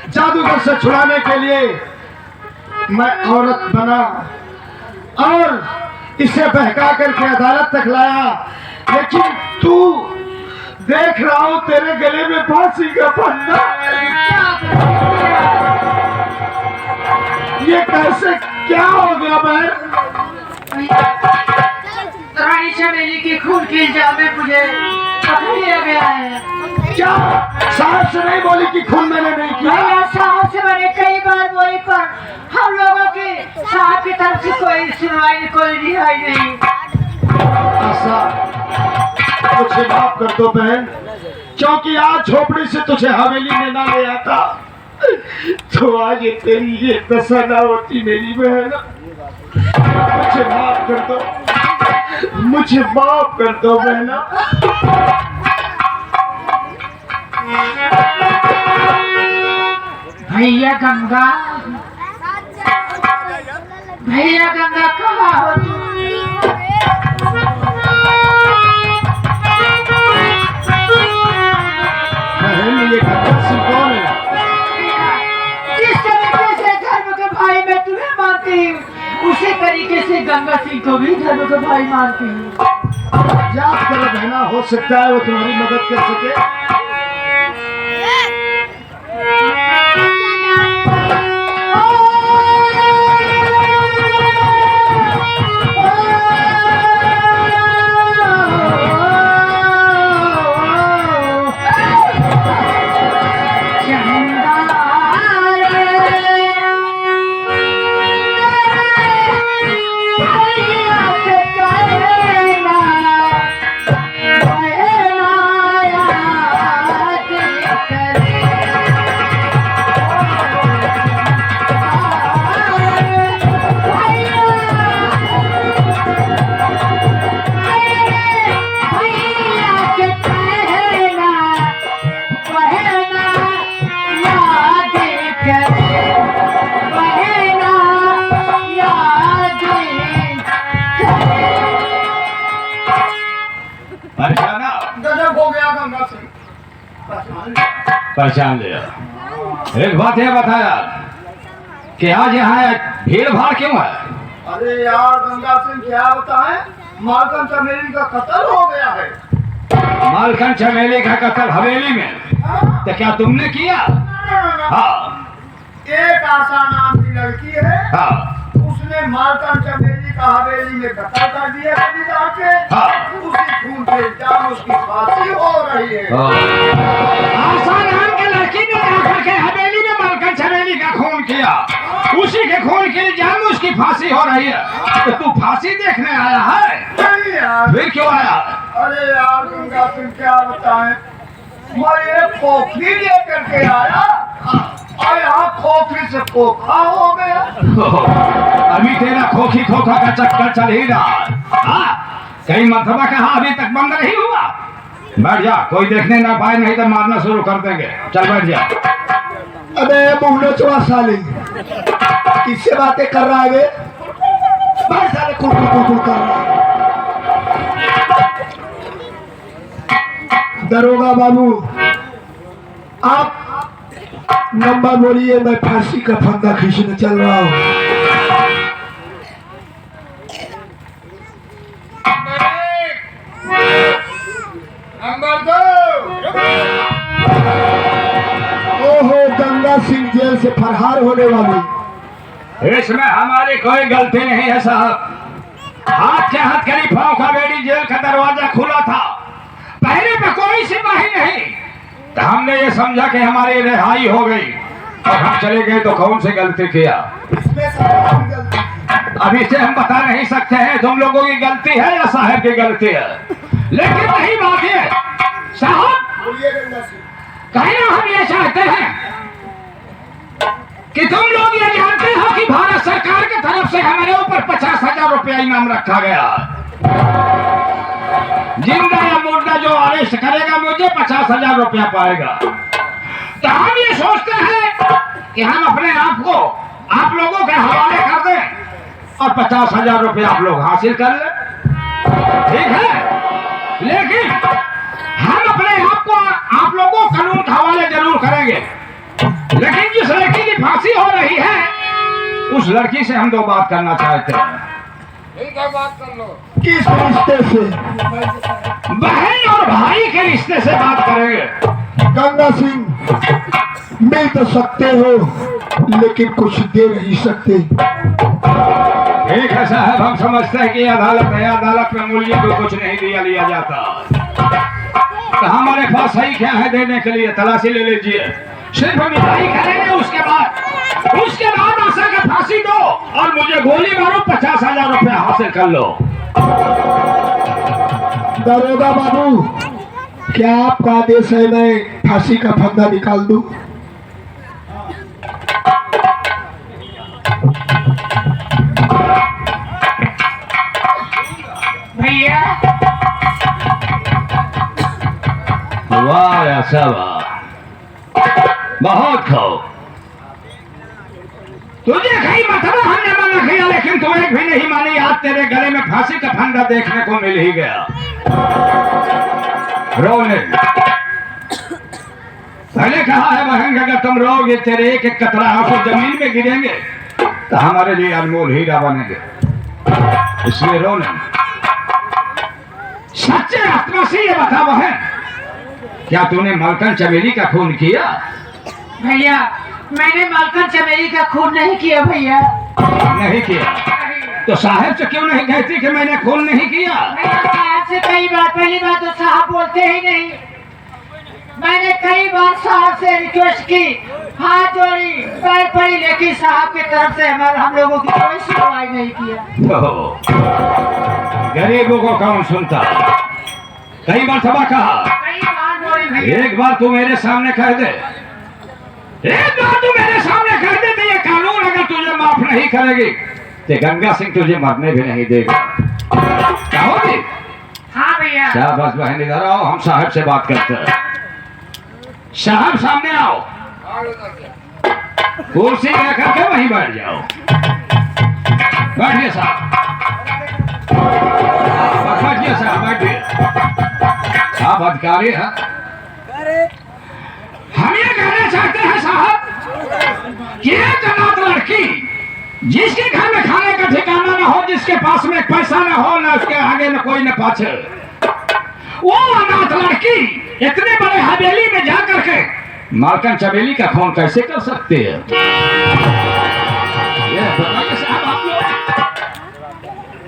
जादूगर से छुड़ाने के लिए मैं औरत बना और इसे बहका करके अदालत तक लाया, लेकिन तू देख रहा हूं तेरे गले में फांसी का फंदा। ये कैसे क्या हो गया बहन? रानी चमेली की खून के इल्जाम में मुझे पकड़ लिया गया है। क्या साहब से नहीं बोली कि खून मैंने नहीं किया? साहब से मैंने कई बार बोली, पर हम लोगों के साहब की तरफ से कोई सुनवाई, कोई रिहाई नहीं। ऐसा मुझे माफ कर दो बहन, क्योंकि आज झोपड़ी से तुझे हवेली में ना ले आता तो आज ये तेरी ये दशा ना होती मेरी बहन। मुझे माफ कर दो, मुझे माफ कर दो बहना। भैया गंगा, भैया गंगा कहाँ हो तुम? बहन ये गंगा सिंह कौन है? जिस तरीके से धर्म के भाई मैं तुम्हें मानती हूँ, उसी तरीके से गंगा सिंह को भी धर्म के भाई मानती हूँ। याद करो बहना, हो सकता है वो तुम्हारी मदद कर सके। पहचान लिया। एक बात यह बताया कि आज यहाँ भीड़ भाड़ क्यों है? अरे यार गंगा सिंह क्या बताएं, मालकन चमेली का कत्ल हो गया है। मालकन चमेली का कत्ल हवेली में? तो क्या तुमने किया? हाँ। एक आशा नाम की लड़की है, हाँ। उसने मालकन चमेली का हवेली में कत्ल कर दिया कभी जाके। हाँ। उसी खून से इल्जाम उसकी फांसी हो रही है। आशा नाम के लड़की ने जाकर के हवेली में मालकन चमेली का खून किया, उसी के खून के इल्जाम में उसकी फांसी हो रही है। तो तू फांसी देखने आया है? नहीं यार। फिर क्यों आया? अरे यार गंगा सिंह क्या बताएं, मैं ये खोखली लेकर के आया और यहाँ खोखली से खोखा हो गया। अभी तेरा खोखी खोखा का चक्कर चल ही रहा है। कहीं मरतबा कहाँ अभी तक बंद नहीं हुआ? बैठ जा, कोई देखने ना पाए, नहीं तो मारना शुरू कर देंगे। चल बैठ जा। अबे मुंडो चुआ साली, किससे बातें कर रहा है बे? बैठ साले, कुड़ कर रहा है। दरोगा बाबू, आप नंबर बोलिए, मैं फांसी का फंदा खींचने चल रहा हूँ। नंबर 2। ओहो, गंगा सिंह जेल से फरार होने वाली। इसमें हमारी कोई गलती नहीं है साहब। हाथ के हाथ करी फाव का बेड़ी जेल का दरवाजा खुला था, पहले पे कोई सिपाही नहीं, तो हमने ये समझा कि हमारी रिहाई हो गई और हम चले गए। तो कौन सी गलती किया? अभी से हम बता नहीं सकते हैं तुम लोगों की गलती है या साहब की गलती है, लेकिन वही बात है साहब, कहना हम ये चाहते हैं कि तुम लोग ये जानते हो कि भारत सरकार की तरफ से हमारे ऊपर 50,000 रुपया इनाम रखा गया। जिंदा या मुर्दा जो अरेस्ट करेगा मुझे 50,000 रुपया पाएगा। तो हम ये सोचते हैं कि हम अपने आप को आप लोगों के हवाले कर दें और 50,000 रुपया आप लोग हासिल कर लें, ठीक है? लेकिन हम अपने आप को आप लोगों कानून के हवाले जरूर करेंगे, लेकिन जिस उस लड़की से हम 2 बात करना चाहते हैं। किस रिश्ते से? बहन और भाई के रिश्ते से बात करेंगे। गंगा सिंह, मिल तो सकते हो लेकिन कुछ दे नहीं सकते। ठीक है साहब, हम समझते हैं कि अदालत है, अदालत में मूल्य को कुछ नहीं दिया लिया जाता। तो हमारे पास सही क्या है देने के लिए? तलाशी ले लीजिए, सिर्फ मिठाई करेंगे। उसके बाद आशा का फांसी दो और मुझे गोली मारो, 50,000 रुपया हासिल कर लो। दरोगा बाबू, क्या आपका आदेश है मैं फांसी का फंदा निकाल दूं? भैया वाह ऐसा वाह, बहुत खूब। तुझे कई मतलब हमने मना किया लेकिन तू एक भी नहीं मानी। आज तेरे गले में फांसी का फंदा देखने को मिल ही गया। रोने पहले कहा है बहन, अगर तुम रोगे तेरे एक एक कतरा आंसू जमीन में गिरेंगे तो हमारे लिए अनमोल हीरा बनेंगे, इसलिए रोने। सच्चे आत्मा से ये बता बहन, क्या तूने मलकन चमेली का खून किया? भैया, मैंने मलकन चमेली का खून नहीं किया भैया। नहीं किया तो साहब से क्यों नहीं कहती कि मैंने खून नहीं किया? भैया साहब से कई बार, पहली बात तो साहब बोलते ही नहीं। मैंने कई बार साहब से रिक्वेस्ट की, हाथ जोड़ी, पैर पड़ी, लेकिन साहब की तरफ से हम लोगों की कोई सुनवाई नहीं किया। गरीबों को कौन सुनता? कई बार सभा कहा, कई बार बोली भैया। एक बार तू मेरे सामने कह दे, एक बार तू मेरे सामने कह दे तो ये कानून अगर तुझे माफ नहीं करेगी तो गंगा सिंह तुझे मरने भी नहीं देगा। क्या होगी? हाँ भैया। शाबाश बहन, इधर आओ, हम साहब से बात करते हैं। साहब सामने आओ, कुर्सी लेकर के वहीं बैठ जाओ। बैठिए साहब, बैठिए साहब, बैठिए। आप अधिकारी हैं। हम ये कहना चाहते हैं साहब कि एक अनाथ लड़की जिसके घर में खाने का ठिकाना ना हो, जिसके पास में पैसा ना हो, ना उसके आगे ना कोई न पाछे, वो अनाथ लड़की इतने बड़े हवेली में जाकर के मलकन चमेली का खून कैसे कर सकते हैं? ये बताइए साहब आप लोग।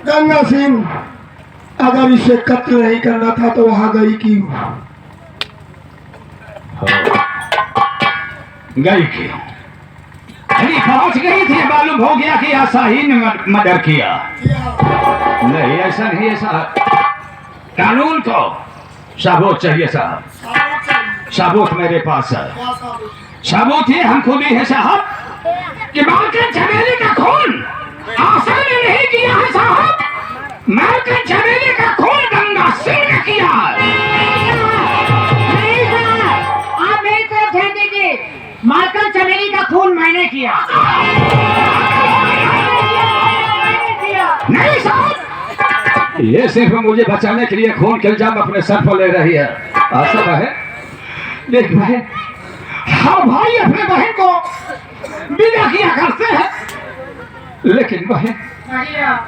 गंगा सिंह, अगर इसे कत्ल नहीं करना था तो वहां गई क्यों? गई क्यों? पहुंच गई थी, मालूम हो गया कि आशा ही ने मर्डर किया। नहीं, ऐसा नहीं है साहब, कानून को सबूत चाहिए साहब। सबूत मेरे पास है। सबूत ये हमको भी है साहब कि मलकन चमेली का खून आशा ने नहीं किया है साहब, मलकन चमेली का खून गंगा सिंह ने किया है। आप मेरी तरफ ध्यान दीजिए, मलकन चमेली का खून मैंने किया। नहीं साहब, ये सिर्फ मुझे बचाने के लिए खून के इल्जाम अपने सर पर ले रही है। आशा बहन, देख बहन, हर भाई अपने बहन को विदा किया करते हैं, लेकिन बहन भैया,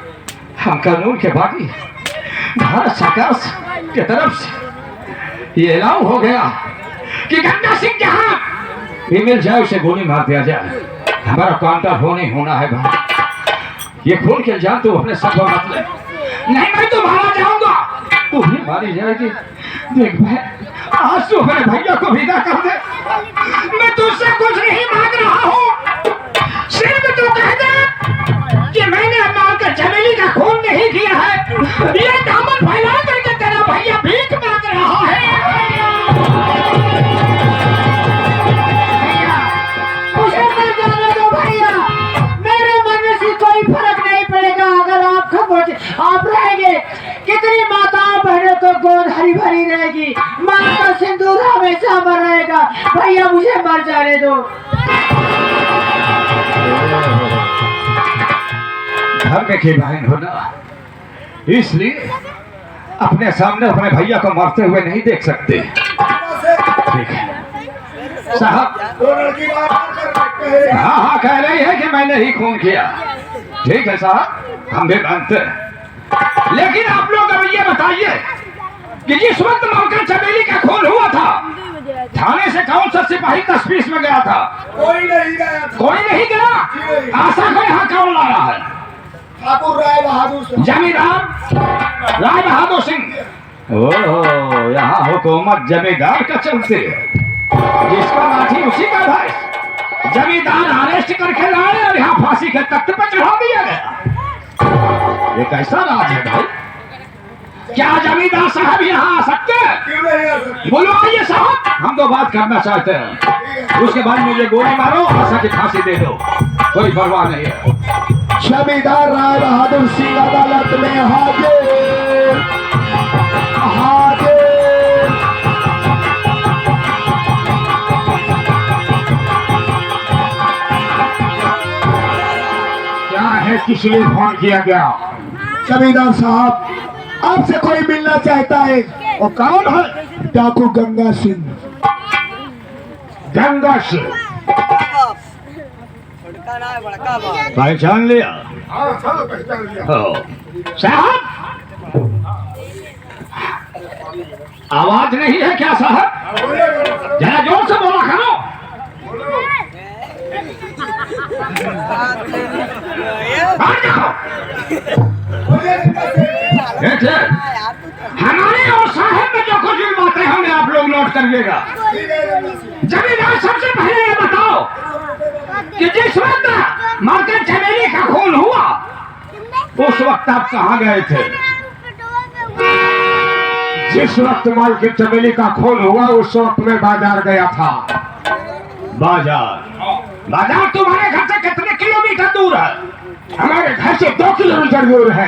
हम कानून के बागी भारत सरकार की तरफ से ये ऐलान हो गया कि गंगा सिंह जहां भी मिल जाए उसे गोली मार दिया जाए। हमारा काउंटर होना है भाई। ये खून के इल्जाम तो अपने सर पर मत ले। नहीं, मैं तो मारा जाऊंगा, तू भी मारी जाएगी। देख बहन, आज तू अपने भैया को विदा कर दे। मैं तुझसे कुछ नहीं मांग रहा हूँ, सिर्फ तू कह दे कि मैंने मलकन चमेली का खून नहीं किया है। ये दामन फैला करके तेरा भैया भीख मांग रहा है। मुझे मर जाने दो भैया, मेरे मरने से कोई फर्क नहीं पड़ेगा अगर आप खामोश आप रहेंगे। कितनी माताओं बहनों को गोद हरी भरी रहेगी, माँ का सिंदूर हमेशा अमर रहेगा। भैया मुझे मर जाने दो। धर्म की बहन होना, इसलिए अपने सामने अपने भैया को मरते हुए नहीं देख सकते। ठीक है साहब, हाँ हाँ कह रही है कि मैंने ही खून किया। ठीक है साहब, हम भी मानते हैं, लेकिन आप लोग अब ये बताइए कि जिस वक्त मलकन चमेली का खून हुआ था, थाने से कौन सा सिपाही तशवीश में गया था? कोई नहीं गया था। कोई नहीं गया। आशा को यहाँ कौन ला रहा है? ठाकुर राय बहादुर सिंह। जमींदार राय बहादुर सिंह। ओह, यहाँ हुकूमत जमींदार का चलती है, जिसका लाठी उसी का भाई। जमींदार अरेस्ट करके लाए और यहाँ फांसी के तख्त पर चढ़ा दिया गया। ये कैसा राज है भाई? क्या जमींदार साहब यहाँ आ सकते हैं? क्यों नहीं आ सकते? बोलो आइए साहब, हम तो बात करना चाहते हैं। उसके बाद मुझे गोली मारो, आशा की फांसी दे दो, कोई परवाह नहीं है। जमींदार राय बहादुर सिंह अदालत में हाजिर। हाजिर। क्या है, किस लिए फोन किया गया? जमींदार साहब, आपसे कोई मिलना चाहता है। और कौन है? डाकू गंगा सिंह। गंगा सिंह पहचान लिया? साहब, आवाज नहीं है क्या साहब? जरा जोर से बोला करो। हमारे और साहब में जो कुछ भी बातें हमें आप लोग नोट करिएगा। जमींदार, सबसे पहले ये बताओ कि जिस वक्त मलकन चमेली का खून हुआ, उस वक्त आप कहाँ गए थे? जिस वक्त मलकन चमेली का खून हुआ, उस वक्त मैं बाजार गया था। बाजार? बाजार तुम्हारे घर से कितने किलोमीटर दूर है? हमारे घर से 2 किलोमीटर दूर है।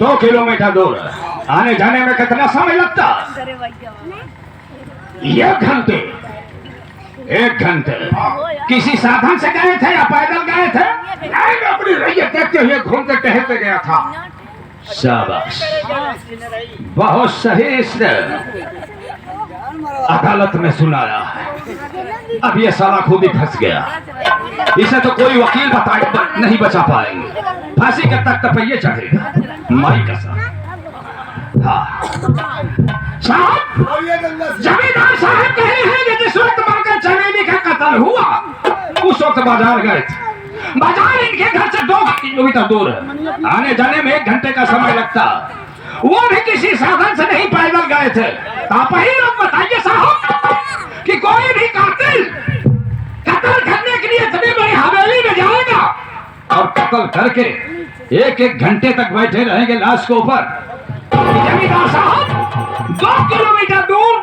2 किलोमीटर दूर है। आने जाने में कितना समय लगता? 1 घंटे। 1 घंटे। किसी साधन से गए थे या पैदल गए थे? मैं अपनी रैयत देखते हुए घूमते टहलते गया था। शाबाश, बहुत सही। इसने अदालत में सुनाया है। अब ये साला खुद ही फंस गया। इसे तो कोई वकील नहीं बचा पाएंगे। फांसी के तख्त पर ये चढ़ेगा, माई कसम। हाँ साहब, जमींदार साहब कह रहे हैं कि जिस वक्त मलकन चमेली का कत्ल हुआ, उस वक्त बाजार गए थे। बाजार इनके घर से 2 किलोमीटर दूर है। आने जाने में 1 घंटे का समय लगता, वो भी किसी साधन से नहीं, पैदल गए थे। आप ही लोग बताइए साहब कि कोई भी कातिल कत्ल करने के लिए इतनी बड़ी हवेली में जाएगा और कत्ल करके 1-1 घंटे तक बैठे रहेंगे लाश के ऊपर? जमींदार साहब 2 किलोमीटर दूर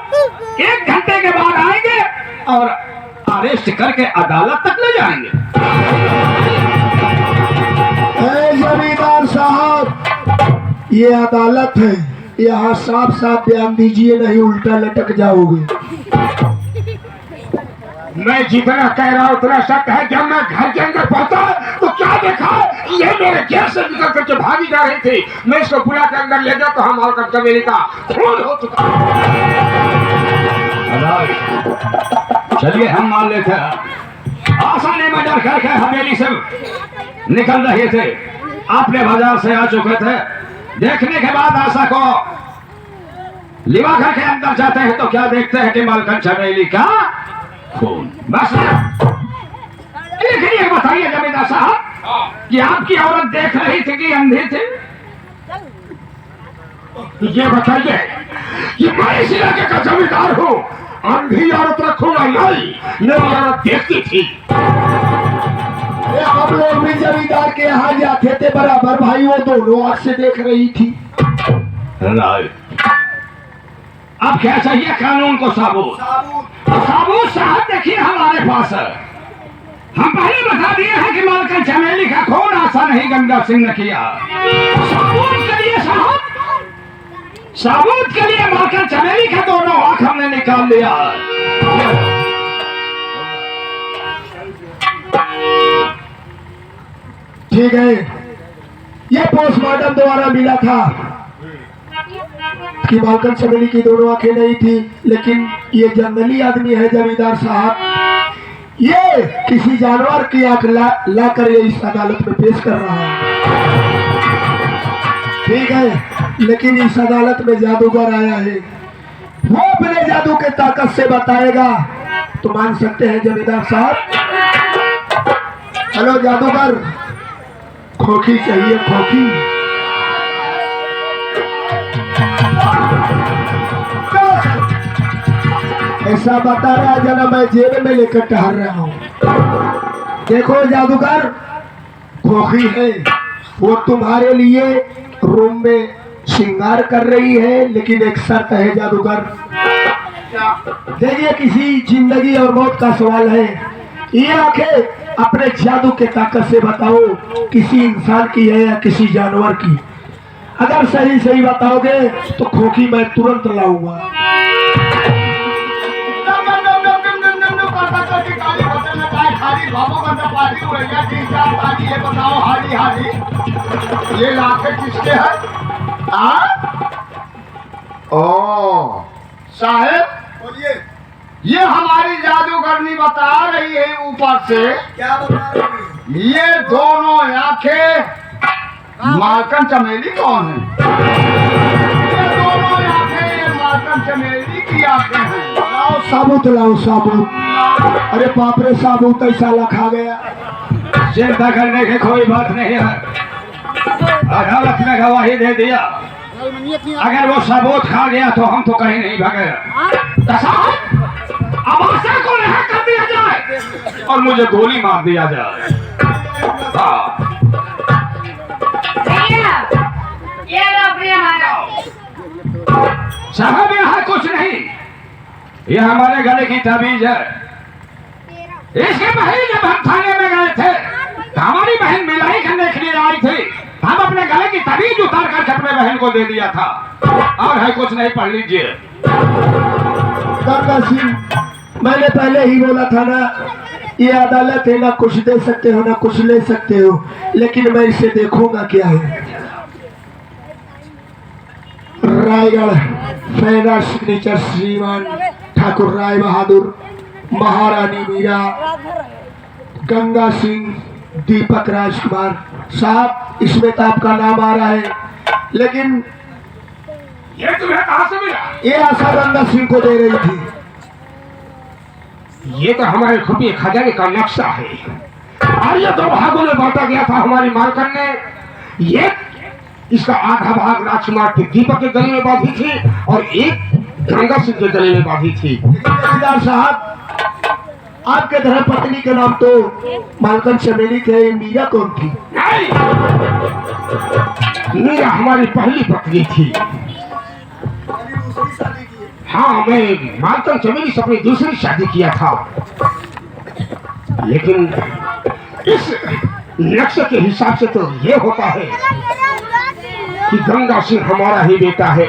1 घंटे के बाद आएंगे और अरेस्ट करके अदालत तक ले जाएंगे। जमींदार साहब, ये अदालत है, यहाँ साफ साफ बयान दीजिए, नहीं उल्टा लटक जाओगे। मैं जितना कह रहा हूँ उतना सत्य है। जब मैं घर के अंदर पहुंचा तो क्या देखा? ये मेरे घेर से निकल करके भागी जा रही थी। मैं इसको बुला के अंदर ले गया तो हम मलकन चमेली का खून हो चुका। चलिए हम मान लेते हैं आशा ने मर्डर करके हवेली से निकल रहे थे। आपने बाजार से आ चुके थे। देखने के बाद आशा को लिवा घर के अंदर जाते हैं तो क्या देखते हैं कि मलकन चमेली का खून। बस लेकिन ये बताइए जमींदार साहब कि आपकी औरत देख रही थी कि अंधी थी? ये बताइए कि मैं इस इलाके का जमींदार हूँ, अंधी औरत रखूंगा नहीं, मेरी औरत देखती थी। हम लोग भी जमींदार के यहाँ जाते थे बराबर, भाई वो दोनों आँख से देख रही थी। अब क्या चाहिए कानून को? सबूत। सबूत साहब देखिए हमारे पास है। हम पहले बता दिए हैं कि मलकन चमेली का खून आशा नहीं गंगा सिंह ने किया। सबूत के लिए साहब, सबूत के लिए मलकन चमेली का दोनों आंख हमने निकाल लिया। ठीक है, ये पोस्टमार्टम द्वारा मिला था कि मलकन चमेली की दोनों आंखें नहीं थी, लेकिन ये जंगली आदमी है जमींदार साहब, ये किसी जानवर की आंख ला कर ये इस अदालत में पेश कर रहा है। ठीक है, लेकिन इस अदालत में जादूगर आया है, वो अपने जादू के ताकत से बताएगा तो मान सकते हैं जमींदार साहब। हेलो जादूगर, खोखी चाहिए, खोखी। ऐसा बता रहा है जना मैं जेब में लेकर टहल रहा हूँ। देखो जादूगर, खोखी है, वो तुम्हारे लिए रूम में श्रृंगार कर रही है, लेकिन एक शर्त है जादूगर। देखिए, किसी जिंदगी और मौत का सवाल है। ये आंखें अपने जादू के ताकत से बताओ किसी इंसान की है या किसी जानवर की। अगर सही सही बताओगे तो खोखी मैं तुरंत लाऊंगा। ये बताओ हारी हारी ये लाखें किसके है? ओ साहेब, बोलिए, ये हमारी जादूगरनी बता रही है ऊपर से, क्या बता रही है? ये दोनों आंखें मालकन चमेली कौन है? ये दोनों आंखें ये मालकन चमेली की आंखें हैं। लाओ साबुत, लाओ साबुत। अरे बाप रे, साबुत ऐसा लखा गया। चिंता करने की कोई बात नहीं है, अदालत ने गवाही दे दिया। अगर वो सबूत खा गया तो हम तो कहीं नहीं भागे। अब आशा को रिहा कर दिया जाए और मुझे गोली मार दिया जाए। साहब, यहाँ कुछ नहीं, ये हमारे गले की तबीज है। इसके पहले जब हम थाने में गए थे, हमारी बहन मिलाई करने के लिए आई थी, हम अपने गले की तबीज उतार कर अपने बहन को दे दिया था। और है कुछ नहीं, पढ़ लीजिए। गंगा सिंह, मैंने पहले ही बोला था ना, ये अदालत है, ना कुछ दे सकते हो ना कुछ ले सकते हो, लेकिन मैं इसे देखूंगा क्या है। रायगढ़ फैना सिग्नेचर श्रीमान ठाकुर राय बहादुर, महारानी मीरा, गंगा सिंह, दीपक राजकुमार। साहब, इसमें तो आपका नाम आ रहा है, लेकिन ये तुम्हें कहां से मिला? ये आशा गंगा सिंह को दे रही थी। ये तो हमारे खुफिया खजाने का नक्शा है, और ये 2 भागों में बांटा गया था हमारी मालकन ने। ये इसका आधा भाग राजकुमार के दीपक के गले में बांधी थी और एक गंगा सिंह के गले में बांधी थी। जमींदार साहब, आपके धर्मपत्नी का नाम तो मालकन चमेली थे, मीरा कौन थी? नहीं, मीरा हमारी पहली पत्नी थी। हाँ, मैं मालकन चमेली से अपनी दूसरी शादी किया था, लेकिन इस नक्शे के हिसाब से तो ये होता है कि गंगा सिंह हमारा ही बेटा है।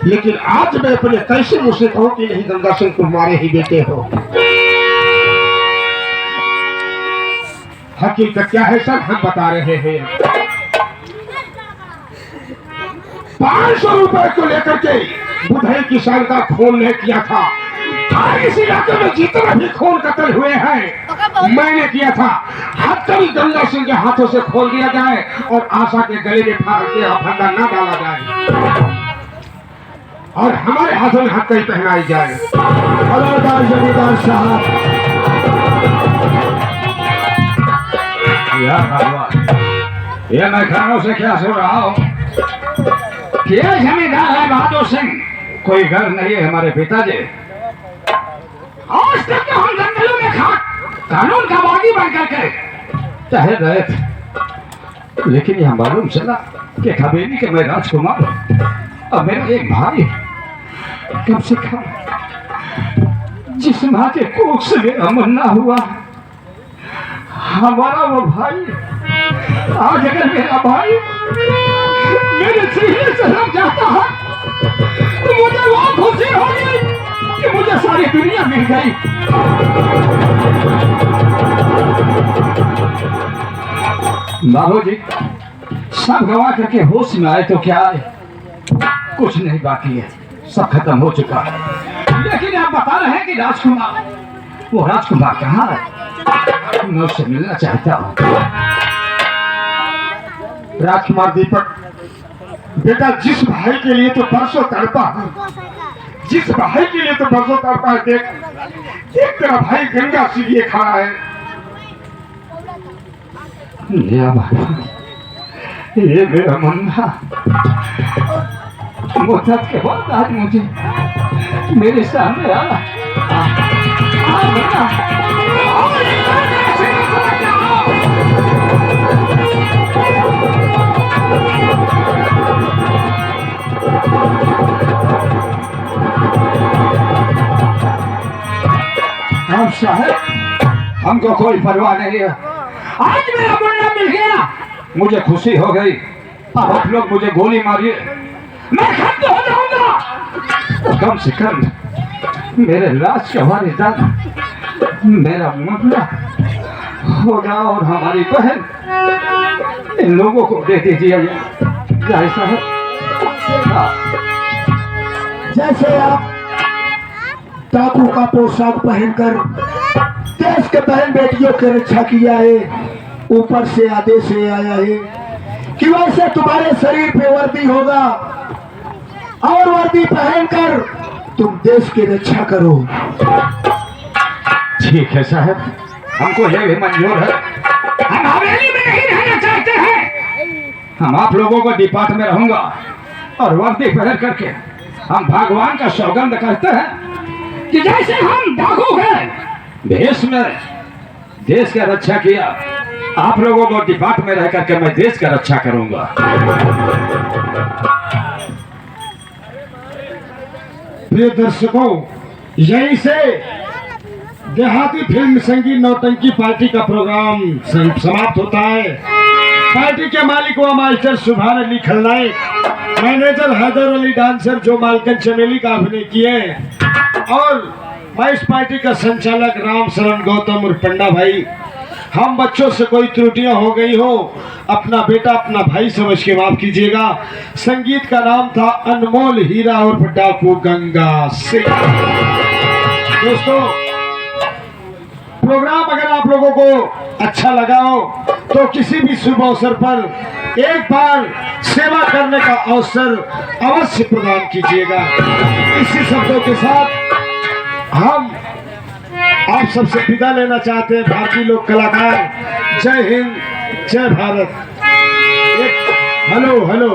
लेकिन आज मैं अपने कैसे मुझसे कहूँ कि नहीं, गंगा सिंह तुम्हारे ही बेटे हो। हकीकत क्या है सर, हम बता रहे हैं। 500 रुपए को लेकर के बुधई किसान का खून नहीं किया था। और इस इलाके में जितने भी खून कत्ल हुए हैं मैंने किया था। हद कभी गंगा सिंह के हाथों से खोल दिया जाए और आशा के गले में फाड़ के फंदा न डाला जाए और हमारे हाथों में हथकड़ी पहनाई जाए। खबरदार जमींदार साहब, ये मैं कानों से क्या सुन रहा हूँ? ये जमींदार है बहादुर सिंह, कोई घर नहीं है हमारे पिताजी। आज तक तो हम जंगलों में कानून का बागी बन करके ठहर रहे थे, लेकिन यह मालूम चला कि हवेली के मैं राजकुमार हूं और मेरा एक भाई कम से कम जिस माँ के कोख से मेरा मुन्ना हुआ, हमारा वो भाई आज अगर मेरा भाई मेरे सीने से लग जाता है तो मुझे वो खुशी होगी कि मुझे सारी दुनिया मिल गई। बाबूजी, सब गवा करके होश में आए तो क्या आए, कुछ नहीं बाकी है, सब खत्म हो चुका है। लेकिन आप बता रहे हैं कि राजकुमार वो राजकुमार कहाँ है? मैं उससे मिलना चाहता हूँ। राजकुमार दीपक, बेटा जिस भाई के लिए तो परसों तड़पा है, जिस भाई के लिए तो परसों तड़पा है, देख एक तेरा भाई गंगा से लिए खड़ा है। मेरा भाई, ये मेरा मुन्ना मुद्दत के बाद आज मुझे मेरे सामने आ मुन्ना। हम साहब, हमको कोई परवाह नहीं है। आज मेरा मुन्ना मिल गया, मुझे खुशी हो गई। अब आप लोग मुझे गोली मारिए, मैं खत्म हो जाऊंगा। कम से कम मेरे लाश के वारिस मेरा मुन्ना होगा और हमारी बहन, इन लोगों को दे दीजिए। जय साहब। जैसे आप डाकू का पोशाक पहनकर देश के बहन बेटियों की रक्षा किया है, ऊपर से आदेश आया है कि वैसे तुम्हारे शरीर पे वर्दी होगा और वर्दी पहनकर तुम देश की रक्षा करो। ठीक है साहब, हमको यह भी मंजूर है। हम हवेली में नहीं रहना चाहते हैं। हम आप लोगों को डिपार्ट में रहूंगा और वर्दी पहन करके हम भगवान का सौगंध करते हैं कि जैसे हम डाकू गए देश में देश का रक्षा किया, आप लोगों को डिपार्ट में रह करके मैं देश का रक्षा करूंगा। प्रिय दर्शकों, यहीं से देहाती फिल्म संगीत नौटंकी पार्टी का प्रोग्राम समाप्त होता है। पार्टी के मालिक व मास्टर सुभान अली खलनायक, मैनेजर हैदर अली, डांसर जो मालकन चमेली का अभिनय किए, और मैं इस पार्टी का संचालक राम शरण गौतम और पंडा भाई। हम बच्चों से कोई त्रुटियां हो गई हो, अपना बेटा अपना भाई समझ के माफ कीजिएगा। संगीत का नाम था अनमोल हीरा और डाकू गंगा सिंह। दोस्तों, प्रोग्राम अगर आप लोगों को अच्छा लगा हो तो किसी भी शुभ अवसर पर एक बार सेवा करने का अवसर अवश्य प्रदान कीजिएगा। इसी शब्दों के साथ हम आप सबसे विदा लेना चाहते हैं। भारतीय लोक कलाकार, जय हिंद, जय भारत। एक हेलो हेलो।